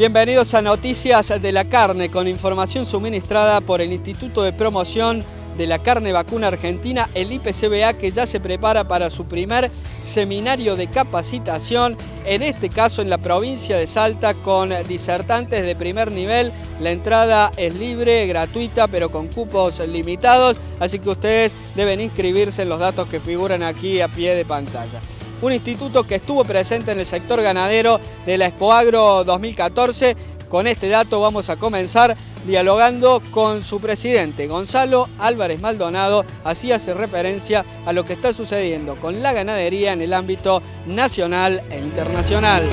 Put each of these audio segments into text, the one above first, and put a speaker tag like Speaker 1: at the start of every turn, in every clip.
Speaker 1: Bienvenidos a Noticias de la Carne, con información suministrada por el Instituto de Promoción de la Carne Vacuna Argentina, el IPCBA, que ya se prepara para su primer seminario de capacitación, en este caso en la provincia de Salta, con disertantes de primer nivel. La entrada es libre, gratuita, pero con cupos limitados, así que ustedes deben inscribirse en los datos que figuran aquí a pie de pantalla. Un instituto que estuvo presente en el sector ganadero de la Expoagro 2014. Con este dato vamos a comenzar dialogando con su presidente, Gonzalo Álvarez Maldonado. Así hace referencia a lo que está sucediendo con la ganadería en el ámbito nacional e internacional.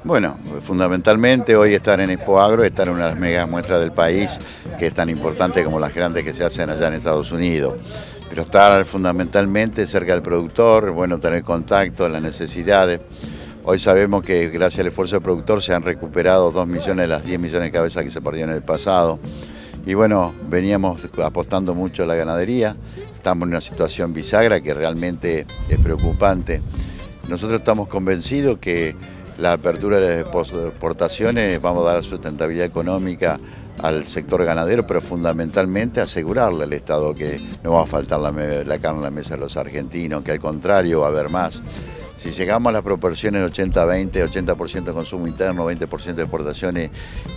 Speaker 2: Bueno, fundamentalmente hoy estar en Expoagro, estar en una de las mega muestras del país, que es tan importante como las grandes que se hacen allá en Estados Unidos. Pero estar fundamentalmente cerca del productor, bueno, tener contacto, las necesidades. Hoy sabemos que gracias al esfuerzo del productor se han recuperado 2 millones de las 10 millones de cabezas que se perdieron en el pasado. Y bueno, veníamos apostando mucho a la ganadería, estamos en una situación bisagra que realmente es preocupante. Nosotros estamos convencidos que la apertura de las exportaciones vamos a dar sustentabilidad económica al sector ganadero, pero fundamentalmente asegurarle al Estado que no va a faltar la carne en la mesa de los argentinos, que al contrario va a haber más. Si llegamos a las proporciones 80-20, 80% consumo interno, 20% de exportaciones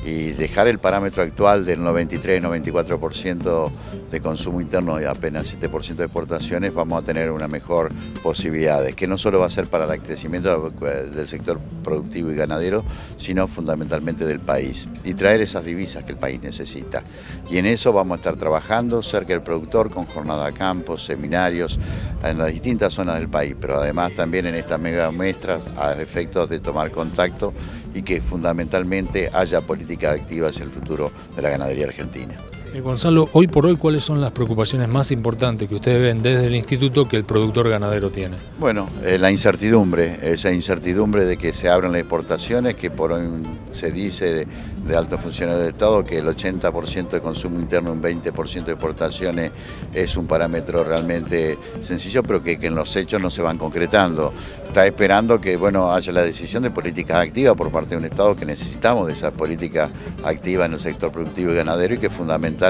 Speaker 2: y dejar el parámetro actual del 93-94% de consumo interno y apenas 7% de exportaciones, vamos a tener una mejor posibilidad, que no solo va a ser para el crecimiento del sector productivo y ganadero, sino fundamentalmente del país, y traer esas divisas que el país necesita. Y en eso vamos a estar trabajando cerca del productor con jornada a campo, seminarios en las distintas zonas del país, pero además también en estas mega muestras a efectos de tomar contacto y que fundamentalmente haya políticas activas hacia el futuro de la ganadería argentina.
Speaker 3: Gonzalo, hoy por hoy, ¿cuáles son las preocupaciones más importantes que ustedes ven desde el instituto que el productor ganadero tiene? Bueno,
Speaker 2: la incertidumbre, esa incertidumbre de que se abran las exportaciones, que por hoy se dice de altos funcionarios del Estado que el 80% de consumo interno, un 20% de exportaciones es un parámetro realmente sencillo, pero que en los hechos no se van concretando. Está esperando que haya la decisión de políticas activas por parte de un Estado, que necesitamos de esas políticas activas en el sector productivo y ganadero y que fundamentalmente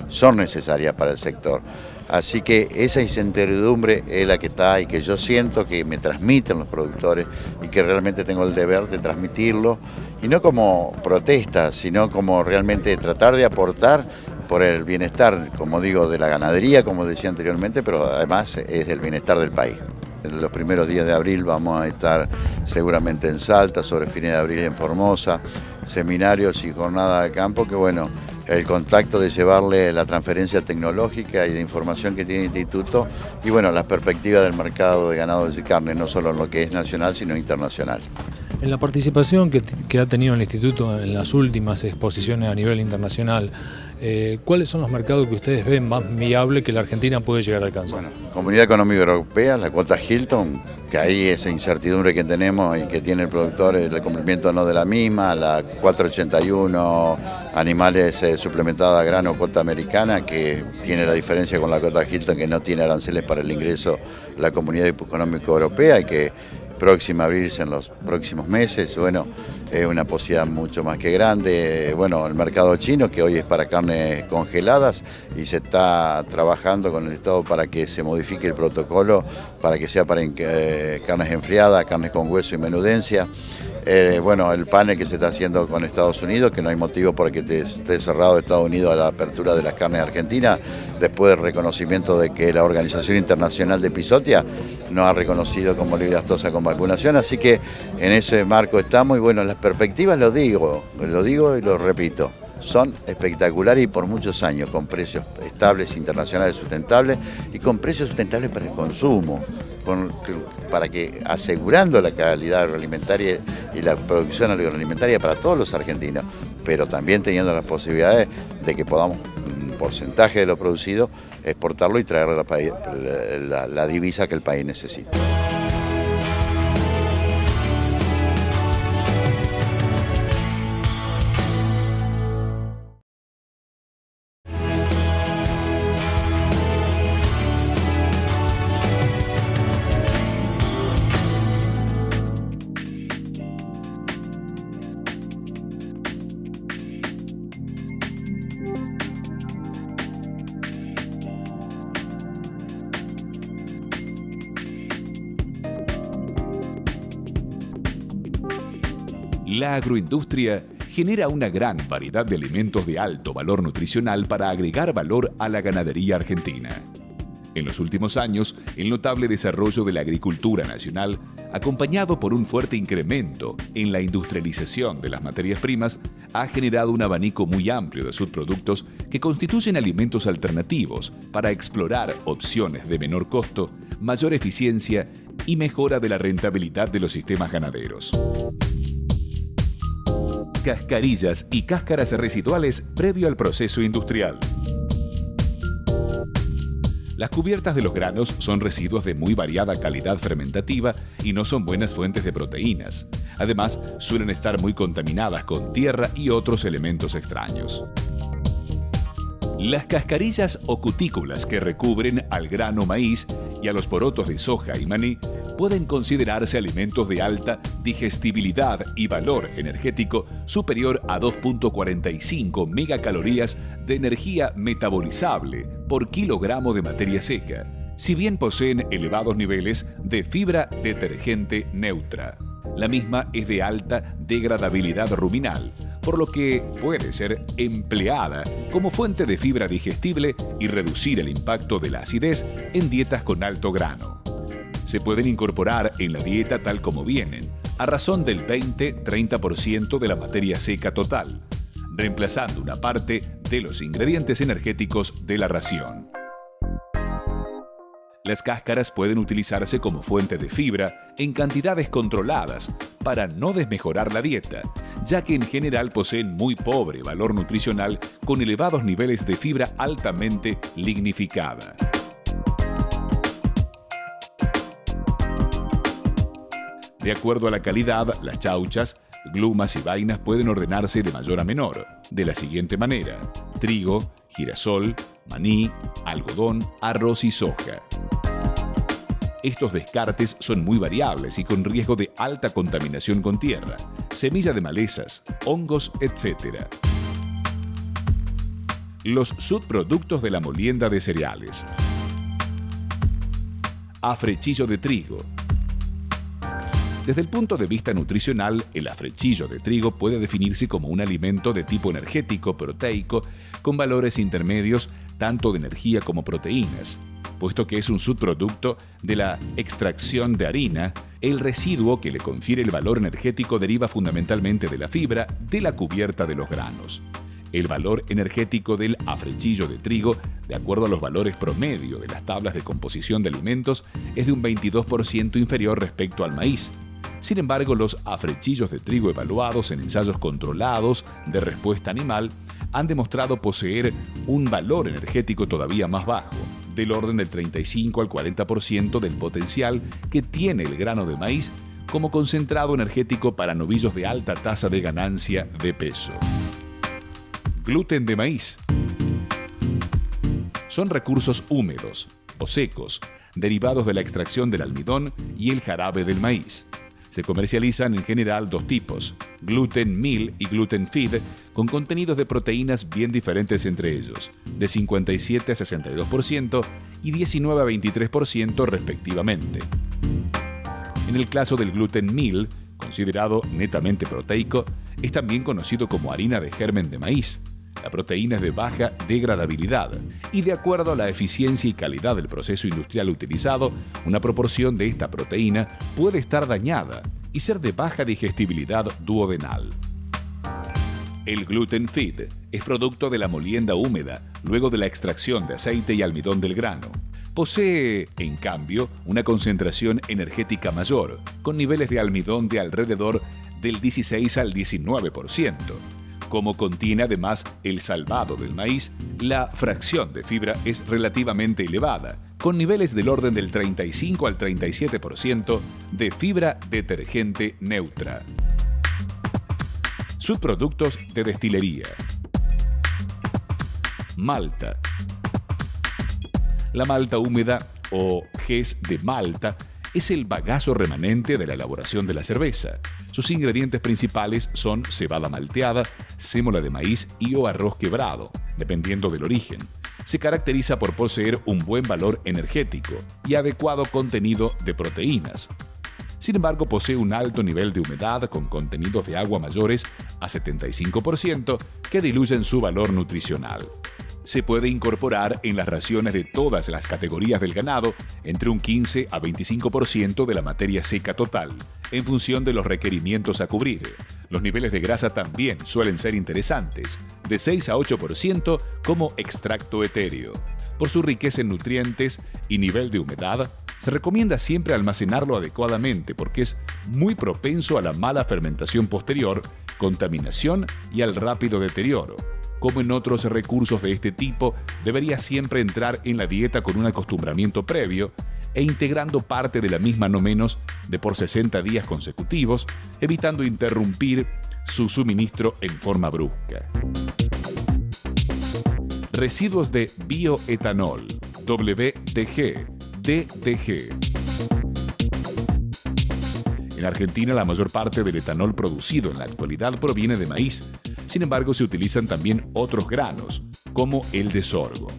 Speaker 2: son necesarias para el sector. Así que esa incertidumbre es la que está y que yo siento que me transmiten los productores y que realmente tengo el deber de transmitirlo, y no como protesta, sino como realmente tratar de aportar por el bienestar, como digo, de la ganadería, como decía anteriormente, pero además es del bienestar del país. En los primeros días de abril vamos a estar seguramente en Salta, sobre fines de abril en Formosa, seminarios y jornada de campo, que el contacto de llevarle la transferencia tecnológica y de información que tiene el instituto y las perspectivas del mercado de ganado de carne, no solo en lo que es nacional, sino internacional.
Speaker 3: En la participación que ha tenido el instituto en las últimas exposiciones a nivel internacional, ¿cuáles son los mercados que ustedes ven más viables que la Argentina puede llegar a alcanzar?
Speaker 2: Comunidad Económica Europea, la cuota Hilton, que ahí esa incertidumbre que tenemos y que tiene el productor, el cumplimiento no de la misma, la 481, animales suplementados a grano, cuota americana, que tiene la diferencia con la cuota Hilton, que no tiene aranceles para el ingreso a la Comunidad Económica Europea y que próxima a abrirse en los próximos meses, es una posibilidad mucho más que grande. El mercado chino, que hoy es para carnes congeladas y se está trabajando con el Estado para que se modifique el protocolo, para que sea para carnes enfriadas, carnes con hueso y menudencia. El panel que se está haciendo con Estados Unidos, que no hay motivo por que esté cerrado Estados Unidos a la apertura de las carnes argentinas, después del reconocimiento de que la Organización Internacional de Epizotia nos ha reconocido como libre aftosa con vacunación, así que en ese marco estamos y las perspectivas lo digo y lo repito, son espectaculares y por muchos años, con precios estables, internacionales sustentables y con precios sustentables para el consumo, para que asegurando la calidad agroalimentaria y la producción agroalimentaria para todos los argentinos, pero también teniendo las posibilidades de que podamos un porcentaje de lo producido exportarlo y traerle la divisa que el país necesita.
Speaker 4: La agroindustria genera una gran variedad de alimentos de alto valor nutricional para agregar valor a la ganadería argentina. En los últimos años, el notable desarrollo de la agricultura nacional, acompañado por un fuerte incremento en la industrialización de las materias primas, ha generado un abanico muy amplio de subproductos que constituyen alimentos alternativos para explorar opciones de menor costo, mayor eficiencia y mejora de la rentabilidad de los sistemas ganaderos. Cascarillas y cáscaras residuales previo al proceso industrial. Las cubiertas de los granos son residuos de muy variada calidad fermentativa y no son buenas fuentes de proteínas. Además, suelen estar muy contaminadas con tierra y otros elementos extraños. Las cascarillas o cutículas que recubren al grano maíz y a los porotos de soja y maní pueden considerarse alimentos de alta digestibilidad y valor energético superior a 2.45 megacalorías de energía metabolizable por kilogramo de materia seca, si bien poseen elevados niveles de fibra detergente neutra. La misma es de alta degradabilidad ruminal, por lo que puede ser empleada como fuente de fibra digestible y reducir el impacto de la acidez en dietas con alto grano. Se pueden incorporar en la dieta tal como vienen, a razón del 20-30% de la materia seca total, reemplazando una parte de los ingredientes energéticos de la ración. Las cáscaras pueden utilizarse como fuente de fibra en cantidades controladas para no desmejorar la dieta, ya que en general poseen muy pobre valor nutricional con elevados niveles de fibra altamente lignificada. De acuerdo a la calidad, las chauchas, glumas y vainas pueden ordenarse de mayor a menor, de la siguiente manera: trigo, girasol, maní, algodón, arroz y soja. Estos descartes son muy variables y con riesgo de alta contaminación con tierra, semilla de malezas, hongos, etc. Los subproductos de la molienda de cereales. Afrechillo de trigo. Desde el punto de vista nutricional, el afrechillo de trigo puede definirse como un alimento de tipo energético proteico con valores intermedios tanto de energía como proteínas. Puesto que es un subproducto de la extracción de harina, el residuo que le confiere el valor energético deriva fundamentalmente de la fibra de la cubierta de los granos. El valor energético del afrechillo de trigo, de acuerdo a los valores promedio de las tablas de composición de alimentos, es de un 22% inferior respecto al maíz. Sin embargo, los afrechillos de trigo evaluados en ensayos controlados de respuesta animal han demostrado poseer un valor energético todavía más bajo, del orden del 35 al 40% del potencial que tiene el grano de maíz como concentrado energético para novillos de alta tasa de ganancia de peso. Gluten de maíz. Son recursos húmedos o secos, derivados de la extracción del almidón y el jarabe del maíz. Se comercializan en general dos tipos, gluten meal y gluten feed, con contenidos de proteínas bien diferentes entre ellos, de 57 a 62% y 19 a 23% respectivamente. En el caso del gluten meal, considerado netamente proteico, es también conocido como harina de germen de maíz. La proteína es de baja degradabilidad y, de acuerdo a la eficiencia y calidad del proceso industrial utilizado, una proporción de esta proteína puede estar dañada y ser de baja digestibilidad duodenal. El gluten feed es producto de la molienda húmeda luego de la extracción de aceite y almidón del grano. Posee, en cambio, una concentración energética mayor, con niveles de almidón de alrededor del 16 al 19%. Como contiene además el salvado del maíz, la fracción de fibra es relativamente elevada, con niveles del orden del 35 al 37% de fibra detergente neutra. Subproductos de destilería. Malta. La malta húmeda o gés de malta es el bagazo remanente de la elaboración de la cerveza. Sus ingredientes principales son cebada malteada, sémola de maíz y o arroz quebrado, dependiendo del origen. Se caracteriza por poseer un buen valor energético y adecuado contenido de proteínas. Sin embargo, posee un alto nivel de humedad con contenidos de agua mayores a 75% que diluyen su valor nutricional. Se puede incorporar en las raciones de todas las categorías del ganado entre un 15 a 25% de la materia seca total, en función de los requerimientos a cubrir. Los niveles de grasa también suelen ser interesantes, de 6 a 8% como extracto etéreo. Por su riqueza en nutrientes y nivel de humedad, se recomienda siempre almacenarlo adecuadamente porque es muy propenso a la mala fermentación posterior, contaminación y al rápido deterioro. Como en otros recursos de este tipo, debería siempre entrar en la dieta con un acostumbramiento previo e integrando parte de la misma no menos de por 60 días consecutivos, evitando interrumpir su suministro en forma brusca. Residuos de bioetanol, WDG, DDG. En Argentina, la mayor parte del etanol producido en la actualidad proviene de maíz. Sin embargo, se utilizan también otros granos, como el de sorgo.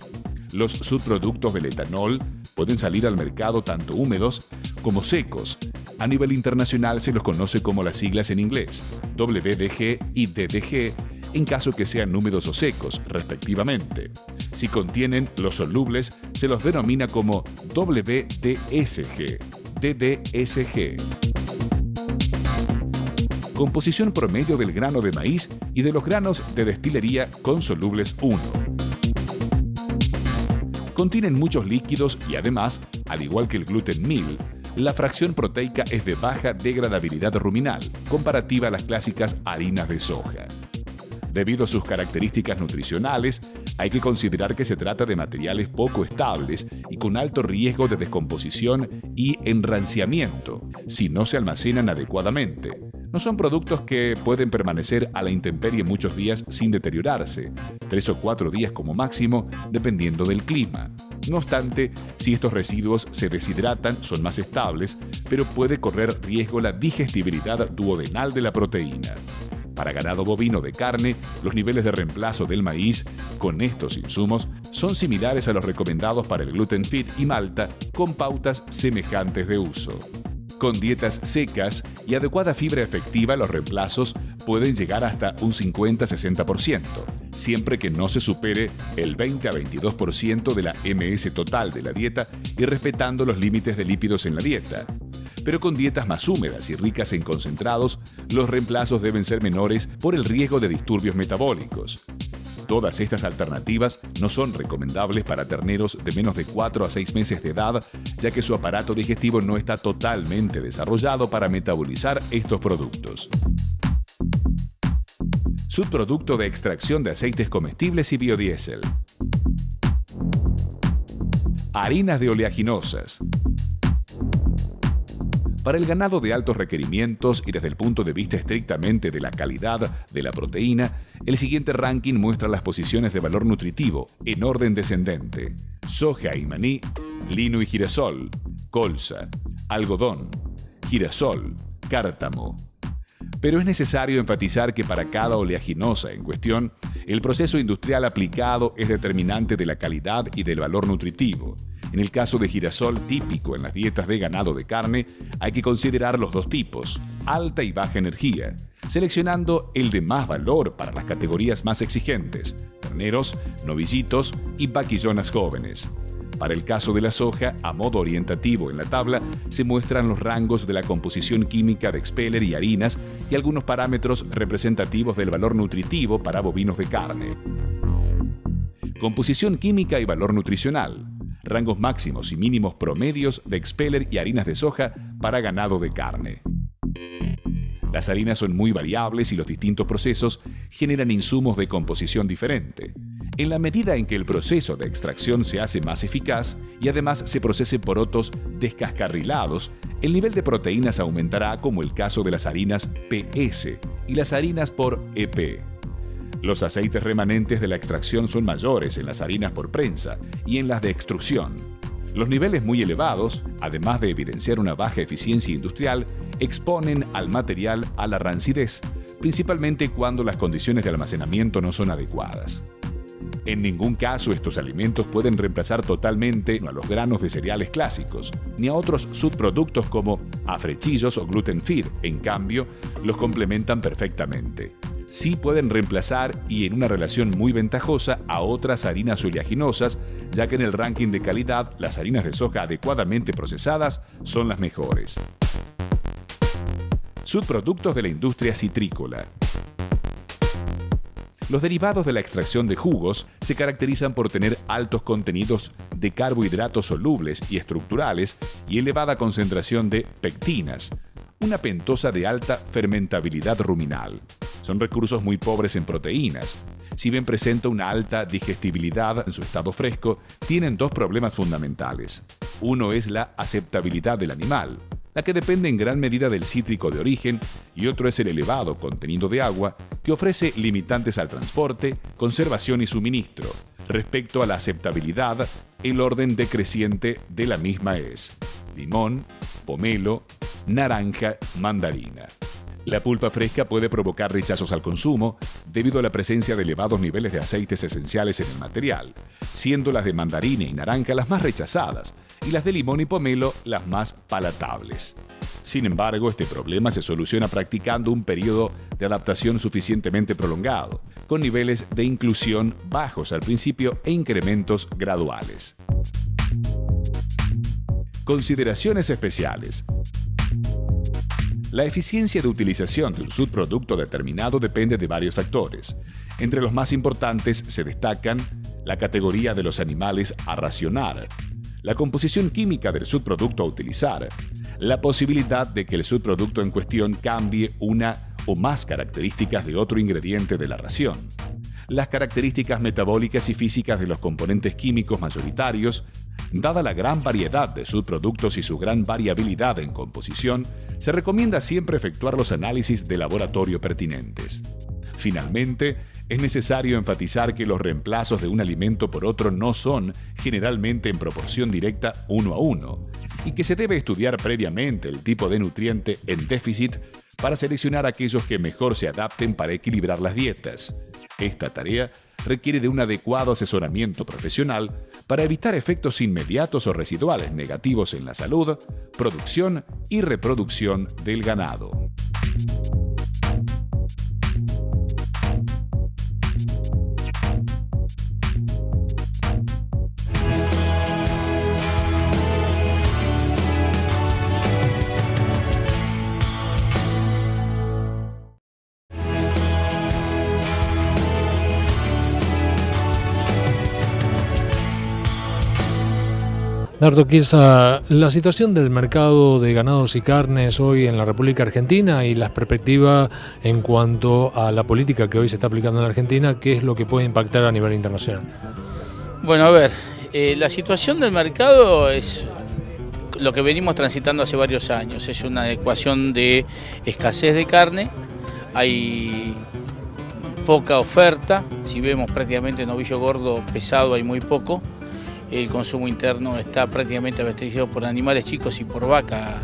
Speaker 4: Los subproductos del etanol pueden salir al mercado tanto húmedos como secos. A nivel internacional se los conoce como las siglas en inglés, WDG y DDG, en caso que sean húmedos o secos, respectivamente. Si contienen los solubles, se los denomina como WDSG, DDSG. Composición promedio del grano de maíz y de los granos de destilería con solubles 1. Contienen muchos líquidos y además, al igual que el gluten 1000, la fracción proteica es de baja degradabilidad ruminal, comparativa a las clásicas harinas de soja. Debido a sus características nutricionales, hay que considerar que se trata de materiales poco estables y con alto riesgo de descomposición y enranciamiento si no se almacenan adecuadamente. No son productos que pueden permanecer a la intemperie muchos días sin deteriorarse, 3 o 4 días como máximo, dependiendo del clima. No obstante, si estos residuos se deshidratan, son más estables, pero puede correr riesgo la digestibilidad duodenal de la proteína. Para ganado bovino de carne, los niveles de reemplazo del maíz con estos insumos son similares a los recomendados para el gluten fit y malta, con pautas semejantes de uso. Con dietas secas y adecuada fibra efectiva, los reemplazos pueden llegar hasta un 50-60%, siempre que no se supere el 20 a 22% de la MS total de la dieta y respetando los límites de lípidos en la dieta. Pero con dietas más húmedas y ricas en concentrados, los reemplazos deben ser menores por el riesgo de disturbios metabólicos. Todas estas alternativas no son recomendables para terneros de menos de 4 a 6 meses de edad, ya que su aparato digestivo no está totalmente desarrollado para metabolizar estos productos. Subproducto de extracción de aceites comestibles y biodiesel. Harinas de oleaginosas. Para el ganado de altos requerimientos y desde el punto de vista estrictamente de la calidad de la proteína, el siguiente ranking muestra las posiciones de valor nutritivo en orden descendente: soja y maní, lino y girasol, colza, algodón, girasol, cártamo. Pero es necesario enfatizar que para cada oleaginosa en cuestión, el proceso industrial aplicado es determinante de la calidad y del valor nutritivo. En el caso de girasol típico en las dietas de ganado de carne, hay que considerar los dos tipos, alta y baja energía, seleccionando el de más valor para las categorías más exigentes, terneros, novillitos y vaquillonas jóvenes. Para el caso de la soja, a modo orientativo en la tabla, se muestran los rangos de la composición química de expeller y harinas y algunos parámetros representativos del valor nutritivo para bovinos de carne. Composición química y valor nutricional. Rangos máximos y mínimos promedios de expeller y harinas de soja para ganado de carne. Las harinas son muy variables y los distintos procesos generan insumos de composición diferente. En la medida en que el proceso de extracción se hace más eficaz y además se procese porotos descascarrilados, el nivel de proteínas aumentará, como el caso de las harinas PS y las harinas por EP. Los aceites remanentes de la extracción son mayores en las harinas por prensa y en las de extrusión. Los niveles muy elevados, además de evidenciar una baja eficiencia industrial, exponen al material a la rancidez, principalmente cuando las condiciones de almacenamiento no son adecuadas. En ningún caso estos alimentos pueden reemplazar totalmente a los granos de cereales clásicos, ni a otros subproductos como afrechillos o gluten feed. En cambio, los complementan perfectamente. Sí pueden reemplazar, y en una relación muy ventajosa, a otras harinas oleaginosas, ya que en el ranking de calidad las harinas de soja adecuadamente procesadas son las mejores. Subproductos de la industria citrícola. Los derivados de la extracción de jugos se caracterizan por tener altos contenidos de carbohidratos solubles y estructurales y elevada concentración de pectinas, una pentosa de alta fermentabilidad ruminal. Son recursos muy pobres en proteínas. Si bien presenta una alta digestibilidad en su estado fresco, tienen dos problemas fundamentales. Uno es la aceptabilidad del animal, la que depende en gran medida del cítrico de origen, y otro es el elevado contenido de agua, que ofrece limitantes al transporte, conservación y suministro. Respecto a la aceptabilidad, el orden decreciente de la misma es limón, pomelo, naranja, mandarina. La pulpa fresca puede provocar rechazos al consumo debido a la presencia de elevados niveles de aceites esenciales en el material, siendo las de mandarina y naranja las más rechazadas y las de limón y pomelo las más palatables. Sin embargo, este problema se soluciona practicando un periodo de adaptación suficientemente prolongado, con niveles de inclusión bajos al principio e incrementos graduales. Consideraciones especiales. La eficiencia de utilización de un subproducto determinado depende de varios factores. Entre los más importantes se destacan la categoría de los animales a racionar, la composición química del subproducto a utilizar, la posibilidad de que el subproducto en cuestión cambie una o más características de otro ingrediente de la ración, las características metabólicas y físicas de los componentes químicos mayoritarios. Dada la gran variedad de subproductos y su gran variabilidad en composición, se recomienda siempre efectuar los análisis de laboratorio pertinentes. Finalmente, es necesario enfatizar que los reemplazos de un alimento por otro no son generalmente en proporción directa 1 a 1, y que se debe estudiar previamente el tipo de nutriente en déficit para seleccionar aquellos que mejor se adapten para equilibrar las dietas. Esta tarea requiere de un adecuado asesoramiento profesional para evitar efectos inmediatos o residuales negativos en la salud, producción y reproducción del ganado.
Speaker 3: Nardo Chiesa, la situación del mercado de ganados y carnes hoy en la República Argentina y las perspectivas en cuanto a la política que hoy se está aplicando en la Argentina, ¿qué es lo que puede impactar a nivel internacional?
Speaker 5: Bueno, a ver, la situación del mercado es lo que venimos transitando hace varios años. Es una ecuación de escasez de carne, hay poca oferta, si vemos prácticamente novillo gordo pesado hay muy poco. El consumo interno está prácticamente abastecido por animales chicos y por vaca,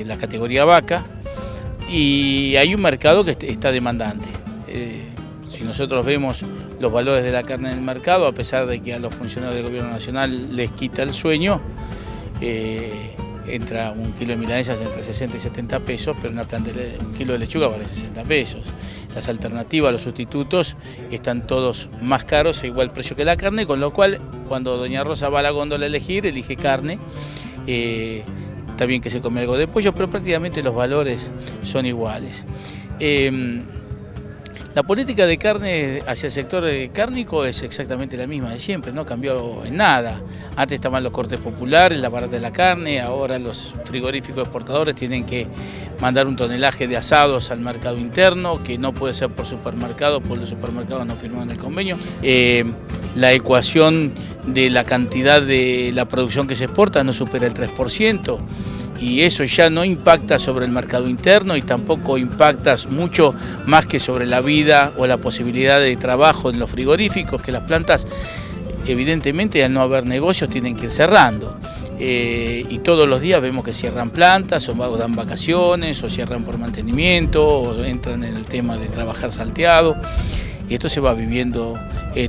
Speaker 5: la categoría vaca, y hay un mercado que está demandante. Si nosotros vemos los valores de la carne en el mercado, a pesar de que a los funcionarios del gobierno nacional les quita el sueño, entra un kilo de milanesas entre 60 y 70 pesos, pero un kilo de lechuga vale 60 pesos. Las alternativas, los sustitutos, están todos más caros a igual precio que la carne, con lo cual cuando doña Rosa va a la góndola a elegir, elige carne. Está bien que se come algo de pollo, pero prácticamente los valores son iguales. La política de carne hacia el sector cárnico es exactamente la misma de siempre, no cambió en nada. Antes estaban los cortes populares, la barata de la carne, ahora los frigoríficos exportadores tienen que mandar un tonelaje de asados al mercado interno, que no puede ser por supermercado, porque los supermercados no firmaron el convenio. La ecuación de la cantidad de la producción que se exporta no supera el 3%. Y eso ya no impacta sobre el mercado interno y tampoco impacta mucho más que sobre la vida o la posibilidad de trabajo en los frigoríficos, que las plantas evidentemente al no haber negocios tienen que ir cerrando. Y todos los días vemos que cierran plantas o dan vacaciones o cierran por mantenimiento o entran en el tema de trabajar salteado. Y esto se va viviendo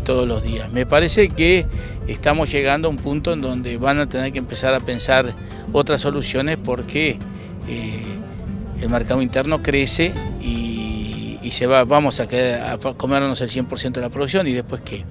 Speaker 5: todos los días. Me parece que estamos llegando a un punto en donde van a tener que empezar a pensar otras soluciones porque el mercado interno crece y vamos a comernos el 100% de la producción y después ¿qué?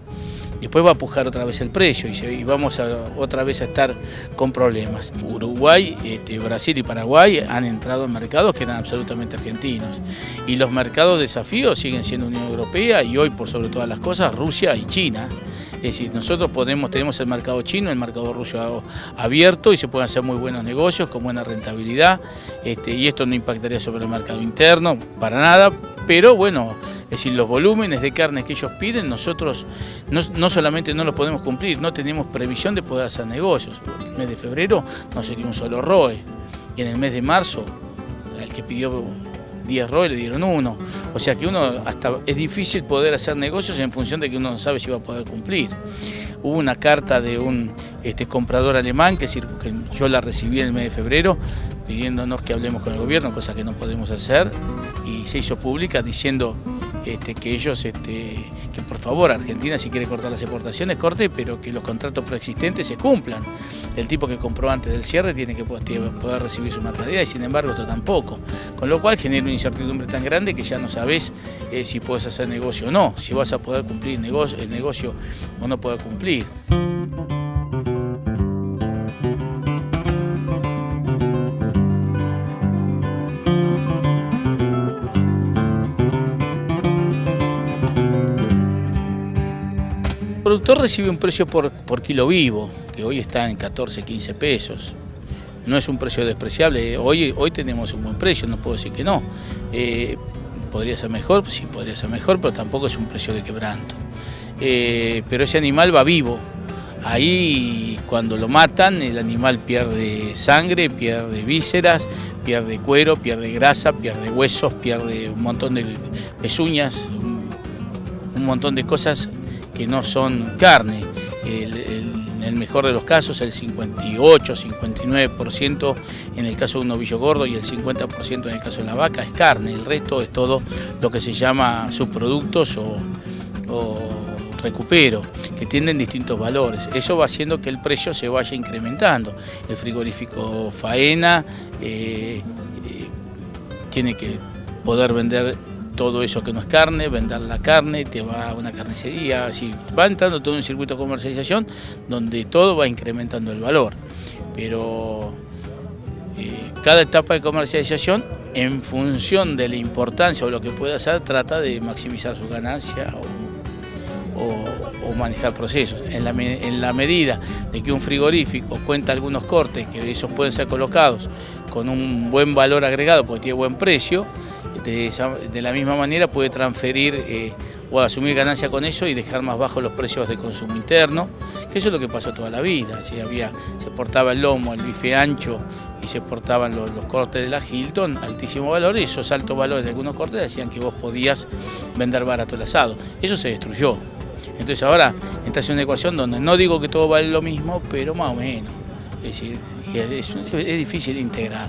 Speaker 5: Después va a pujar otra vez el precio y vamos otra vez a estar con problemas. Uruguay, Brasil y Paraguay han entrado en mercados que eran absolutamente argentinos. Y los mercados desafíos siguen siendo Unión Europea y hoy, por sobre todas las cosas, Rusia y China. Es decir, nosotros tenemos el mercado chino, el mercado ruso abierto y se pueden hacer muy buenos negocios con buena rentabilidad. Y esto no impactaría sobre el mercado interno, para nada, pero bueno, es decir, los volúmenes de carne que ellos piden, nosotros no solamente no los podemos cumplir, no tenemos previsión de poder hacer negocios. En el mes de febrero no sería un solo ROE, y en el mes de marzo, el que pidió 10 ROE le dieron 1. O sea que es difícil poder hacer negocios en función de que uno no sabe si va a poder cumplir. Hubo una carta de un comprador alemán, que yo la recibí en el mes de febrero, pidiéndonos que hablemos con el gobierno, cosa que no podemos hacer, y se hizo pública diciendo que ellos, que por favor Argentina, si quiere cortar las exportaciones, corte, pero que los contratos preexistentes se cumplan. El tipo que compró antes del cierre tiene que poder recibir su mercadería y sin embargo esto tampoco. Con lo cual genera una incertidumbre tan grande que ya no sabes si puedes hacer negocio o no, si vas a poder cumplir el negocio o no poder cumplir. El productor recibe un precio por kilo vivo, que hoy está en 14, 15 pesos. No es un precio despreciable, hoy tenemos un buen precio, no puedo decir que no. ¿Podría ser mejor? Sí, podría ser mejor, pero tampoco es un precio de quebranto. Pero ese animal va vivo. Ahí cuando lo matan el animal pierde sangre, pierde vísceras, pierde cuero, pierde grasa, pierde huesos, pierde un montón de pezuñas, un montón de cosas que no son carne. En el mejor de los casos el 58, 59% en el caso de un novillo gordo y el 50% en el caso de la vaca es carne, el resto es todo lo que se llama subproductos o recupero, que tienen distintos valores. Eso va haciendo que el precio se vaya incrementando. El frigorífico faena tiene que poder vender todo eso que no es carne, vender la carne, te va a una carnicería, así va entrando todo un circuito de comercialización donde todo va incrementando el valor. Pero cada etapa de comercialización, en función de la importancia o lo que pueda hacer, trata de maximizar su ganancia o manejar procesos. En la medida de que un frigorífico cuenta algunos cortes, que esos pueden ser colocados con un buen valor agregado porque tiene buen precio, de la misma manera puede transferir o asumir ganancia con eso y dejar más bajos los precios de consumo interno, que eso es lo que pasó toda la vida. Se exportaba el lomo, el bife ancho y se exportaban los cortes de la Hilton, altísimo valor, y esos altos valores de algunos cortes decían que vos podías vender barato el asado. Eso se destruyó. Entonces ahora estás en una ecuación donde no digo que todo vale lo mismo, pero más o menos. Es decir, es difícil de integrar.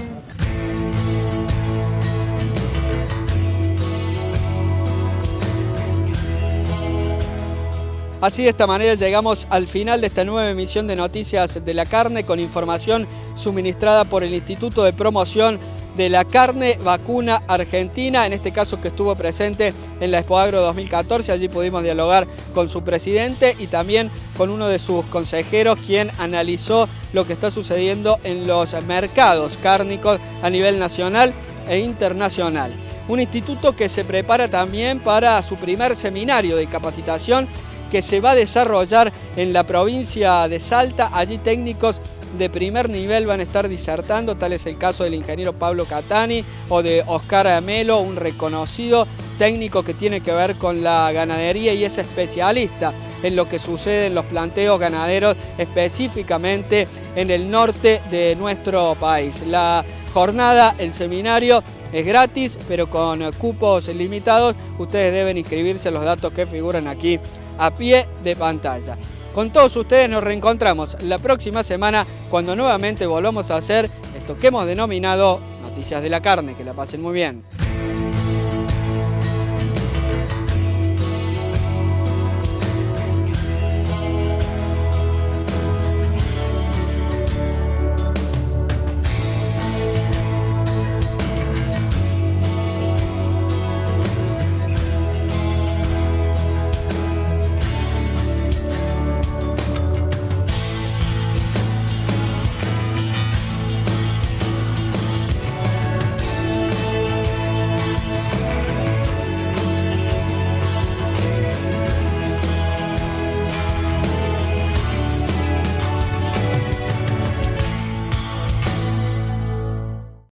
Speaker 1: Así, de esta manera llegamos al final de esta nueva emisión de Noticias de la Carne, con información suministrada por el Instituto de Promoción de la Carne Vacuna Argentina, en este caso que estuvo presente en la Expoagro 2014. Allí pudimos dialogar con su presidente y también con uno de sus consejeros, quien analizó lo que está sucediendo en los mercados cárnicos a nivel nacional e internacional. Un instituto que se prepara también para su primer seminario de capacitación que se va a desarrollar en la provincia de Salta. Allí técnicos de primer nivel van a estar disertando, tal es el caso del ingeniero Pablo Catani o de Oscar Melo, un reconocido técnico que tiene que ver con la ganadería y es especialista en lo que sucede en los planteos ganaderos, específicamente en el norte de nuestro país. La jornada, el seminario, es gratis, pero con cupos limitados. Ustedes deben inscribirse a los datos que figuran aquí a pie de pantalla. Con todos ustedes nos reencontramos la próxima semana cuando nuevamente volvamos a hacer esto que hemos denominado Noticias de la Carne. Que la pasen muy bien.